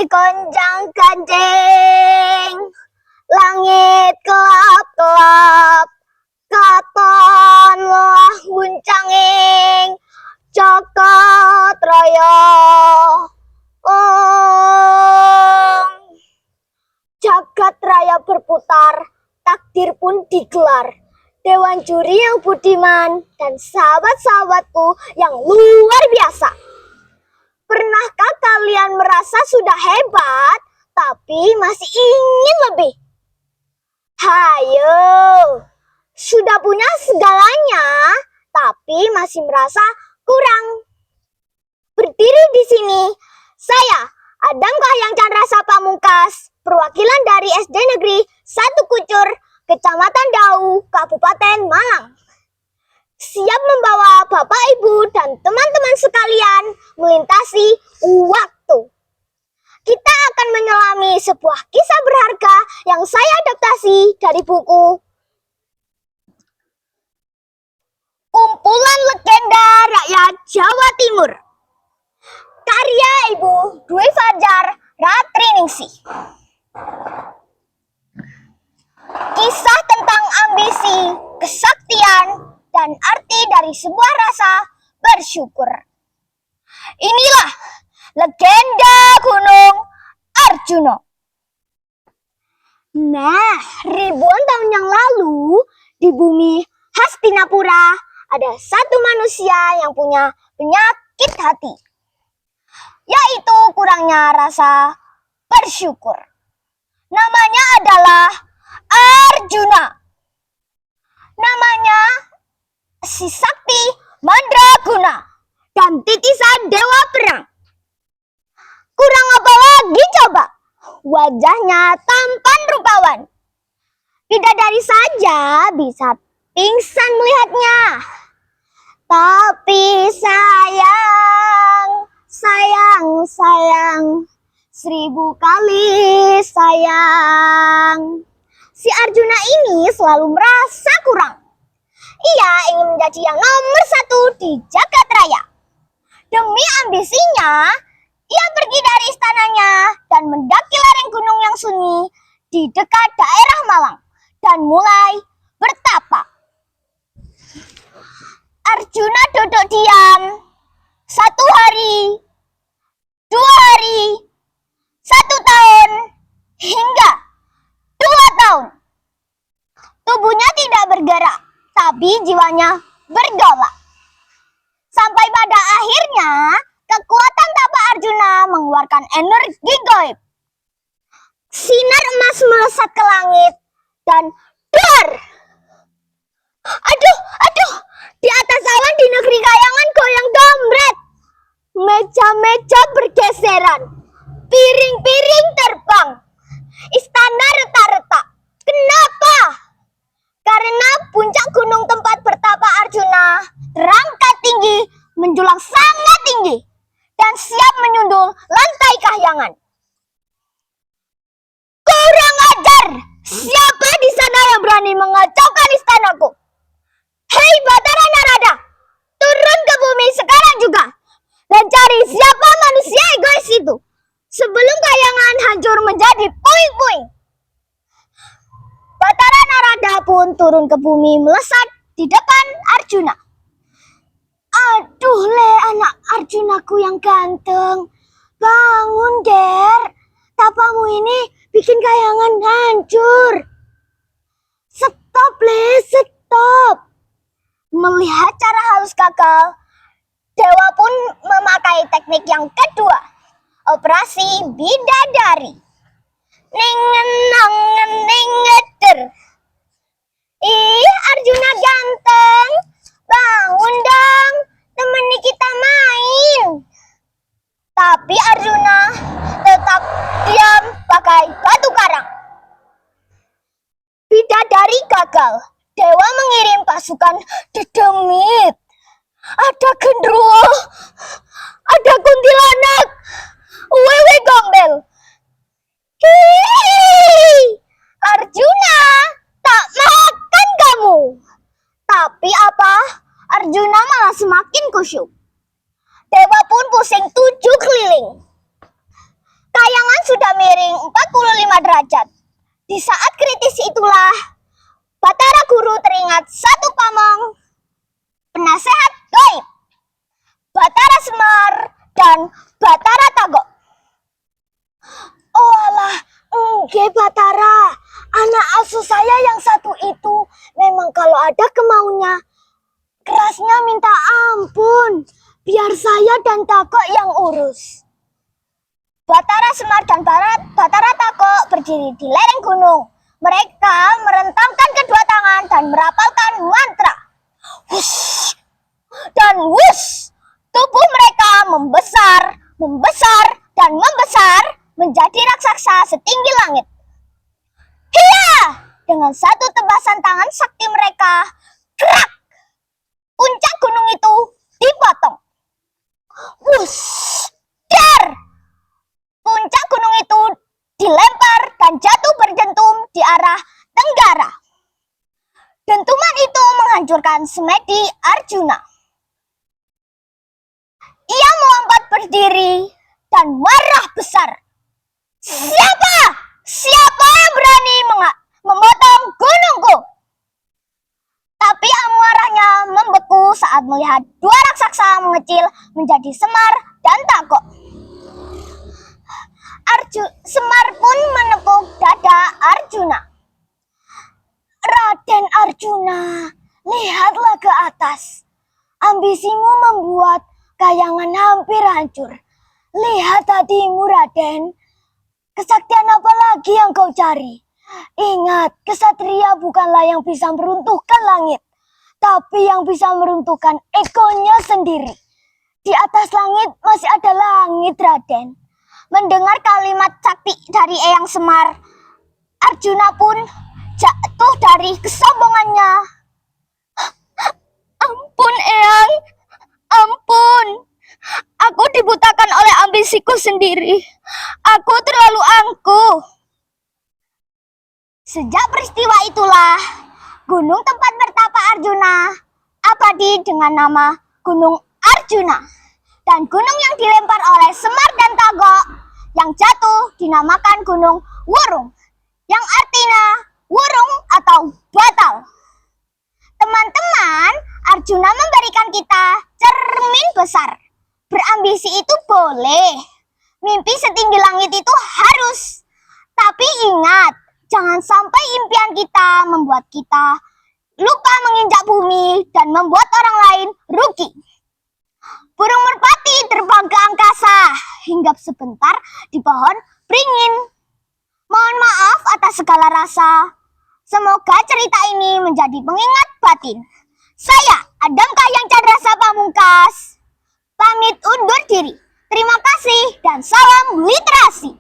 gonjang-ganjing, langit kelap-kelap, katon lah guncanging, jagat raya. Jagat raya berputar, takdir pun digelar. Dewan juri yang budiman dan sahabat-sahabatku yang luar biasa. Pernahkah kalian merasa sudah hebat, tapi masih ingin lebih? Hayo, sudah punya segalanya, tapi masih merasa kurang. Berdiri di sini, saya, Adam Kahyang Candrasa Pamungkas, perwakilan dari SD Negeri 1 Kucur, Kecamatan Dau, Kabupaten Malang. Siap membawa Bapak, Ibu, dan teman-teman sekalian melintasi waktu. Kita akan menyelami sebuah kisah berharga yang saya adaptasi dari buku Kumpulan Legenda Rakyat Jawa Timur, karya Ibu Dwi Fajar Ratriningsih. Kisah tentang ambisi, kesaktian, dan arti dari sebuah rasa bersyukur. Inilah legenda Gunung Arjuna. Nah, ribuan tahun yang lalu di bumi Hastinapura ada satu manusia yang punya penyakit hati, yaitu kurangnya rasa bersyukur. Namanya adalah Arjuna. Namanya si Sakti Mandraguna dan titisan Dewa Perang. Kurang apa lagi coba? Wajahnya tampan rupawan. Bidadari saja bisa pingsan melihatnya. Tapi sayang, seribu kali sayang. Si Arjuna ini selalu merasa kurang. Ia ingin menjadi yang nomor 1 di jagat raya. Demi ambisinya, ia pergi dari istananya dan mendaki lereng gunung yang sunyi di dekat daerah Malang dan mulai bertapa. Arjuna duduk diam 1 hari, 2 hari, 1 tahun, hingga 2 tahun. Tubuhnya tidak bergerak, tapi jiwanya bergolak. Sampai pada akhirnya, kekuatan tapak Arjuna mengeluarkan energi gaib. Sinar emas melesat ke langit dan dar! Aduh, di atas awan di negeri Kayangan goyang dompret. Meja-meja bergeseran, piring-piring terbang, istana retak-retak. Kenapa? Karena puncak gunung tempat bertapa Arjuna terangkat tinggi, menjulang sangat tinggi, dan siap menyundul lantai Kahyangan. Kurang ajar! Siapa di sana yang berani mengacaukan istanaku? Hei Batara Narada, turun ke bumi sekarang juga dan cari siapa manusia egois itu sebelum Kahyangan hancur menjadi puing-puing. Batara Narada pun turun ke bumi melesat di depan Arjuna. Aduh le, anak Arjunaku yang ganteng, bangun Ger, tapamu ini bikin Kahyangan hancur. Stop le, stop. Melihat cara halus gagal, Dewa pun memakai teknik yang kedua, operasi bidadari. Ningenangengeder. Ih, Arjuna ganteng, bangun dong, temani kita main. Tapi Arjuna tetap diam pakai batu karang. Bidadari gagal. Dewa mengirim pasukan dedemit. Ada genderuwo, ada kuntilanak, wewe gombel. Hei, Arjuna, tak makan kamu. Tapi apa? Arjuna malah semakin kusyuk. Dewa pun pusing 7 keliling. Kahyangan 45 derajat. Di saat kritis itulah Batara Guru teringat satu pamong penasehat gaib, Batara Semar dan Batara Tagok. Oh alah, enggak Batara, anak asuh saya yang satu itu memang kalau ada kemaunya kerasnya minta ampun, biar saya dan Tagok yang urus. Batara Semar dan Batara Tagok berdiri di lereng gunung. Mereka merentangkan kedua tangan dan merapalkan mantra. Wush! Dan wush! Tubuh mereka membesar, dan membesar menjadi raksasa setinggi langit. Hiya! Dengan satu tebasan tangan sakti mereka, krak! Puncak gunung itu dipotong. Wush! Dar! Puncak gunung itu dilempar dan jatuh berdentum di arah tenggara. Dentuman itu menghancurkan semedi Arjuna. Ia melompat berdiri dan marah besar. Siapa yang berani memotong gunungku? Tapi amarahnya membeku saat melihat dua raksasa mengecil menjadi Semar dan Tagok. Semar pun menepuk dada Arjuna. Raden Arjuna, lihatlah ke atas. Ambisimu membuat kayangan hampir hancur. Lihat hatimu, Raden. Kesaktian apa lagi yang kau cari? Ingat, kesatria bukanlah yang bisa meruntuhkan langit, tapi yang bisa meruntuhkan egonya sendiri. Di atas langit masih ada langit, Raden. Mendengar kalimat sakti dari Eyang Semar, Arjuna pun jatuh dari kesombongannya. Ampun, Eyang. Ampun. Aku dibutakan oleh ambisiku sendiri. Aku terlalu angkuh. Sejak peristiwa itulah, gunung tempat bertapa Arjuna abadi dengan nama Gunung Arjuna. Dan gunung yang dilempar oleh Semar dan Tagok yang jatuh dinamakan Gunung Wurung, yang artinya wurung atau batal. Teman-teman, Arjuna memberikan kita cermin besar. Berambisi itu boleh, mimpi setinggi langit itu harus. Tapi ingat, jangan sampai impian kita membuat kita lupa menginjak bumi dan membuat orang lain rugi. Burung merpati terbang ke angkasa, hinggap sebentar di pohon beringin. Mohon maaf atas segala rasa. Semoga cerita ini menjadi pengingat batin. Saya, Adam Kahiyang Candrasa Pamungkas, pamit undur diri. Terima kasih dan salam literasi.